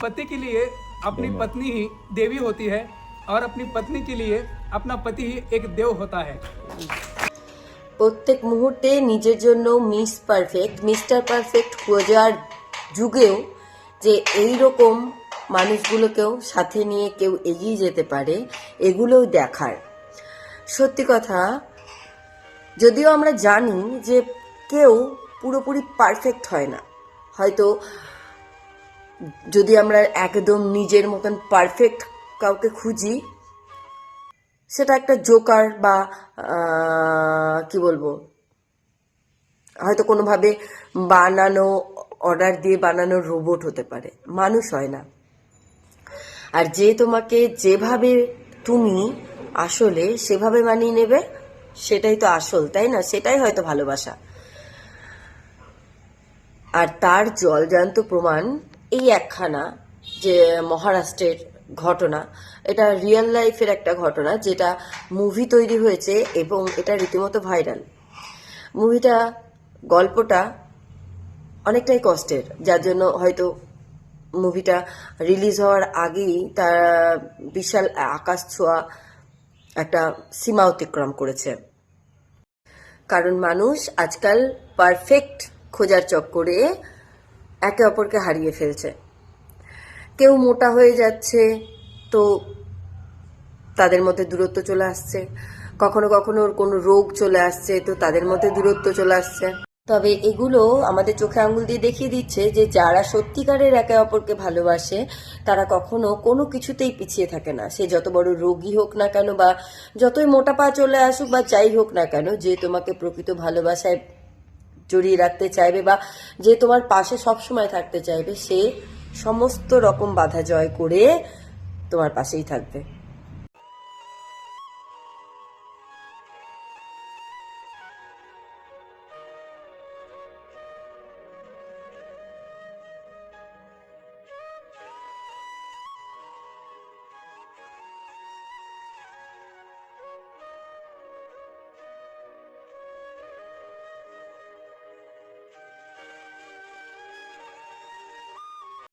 पति के लिए अपनी पत्नी ही देवी होती है और अपनी पत्नी के लिए अपना पति ही एक देव होता है। প্রত্যেক মুহূর্তে নিজের জন্য মিস্টার পারফেক্ট খোঁজার যুগেও যে এই রকম মানুষগুলোকেও সাথে নিয়ে কেউ এগিয়ে যেতে পারে, এগুলোও দেখার। সত্যি কথা, যদিও আমরা জানি যে কেউ পুরোপুরি পারফেক্ট হয় না, হয়তো যদি আমরা একদম নিজের মতন পারফেক্ট কাউকে খুঁজি, সেটা একটা জোকার বা কি বলবো, হয়তো কোনোভাবে বানানো, অর্ডার দিয়ে বানানো রোবট হতে পারে, মানুষ হয় না। আর যে তোমাকে যেভাবে তুমি আসলে সেভাবে মানিয়ে নেবে, সেটাই তো আসল, তাই না? সেটাই হয়তো ভালোবাসা। আর তার জলজান্ত প্রমাণ এই একখানা যে মহারাষ্ট্রের ঘটনা, এটা রিয়েল লাইফের একটা ঘটনা, যেটা মুভি তৈরি হয়েছে এবং এটা রীতিমতো ভাইরাল। মুভিটা, গল্পটা অনেকটাই কষ্টের, যার জন্য হয়তো মুভিটা রিলিজ হওয়ার আগেই তার বিশাল আকাশ ছোঁয়া একটা সীমা অতিক্রম করেছে। কারণ মানুষ আজকাল পারফেক্ট খোঁজার চক্করে একে অপরকে হারিয়ে ফেলছে। কেউ মোটা হয়ে যাচ্ছে তো তাদের মধ্যে দূরত্ব চলে আসছে, কখনো কখনো কোনো রোগ চলে আসছে তো তাদের মধ্যে দূরত্ব চলে আসছে। তবে এগুলো আমাদের চোখে আঙুল দিয়ে দেখিয়ে দিচ্ছে যে যারা সত্যিকারের একে অপরকে ভালোবাসে তারা কখনো কোনো কিছুতেই পিছিয়ে থাকে না। সে যত বড় রোগী হোক না কেন বা যতই মোটাপা চলে আসুক বা যাই হোক না কেন, যে তোমাকে প্রকৃত ভালোবাসায় জড়িয়ে রাখতে চাইবে বা যে তোমার পাশে সবসময় থাকতে চাইবে, সে সমস্ত রকম বাধা জয় করে তোমার পাশেই থাকবে।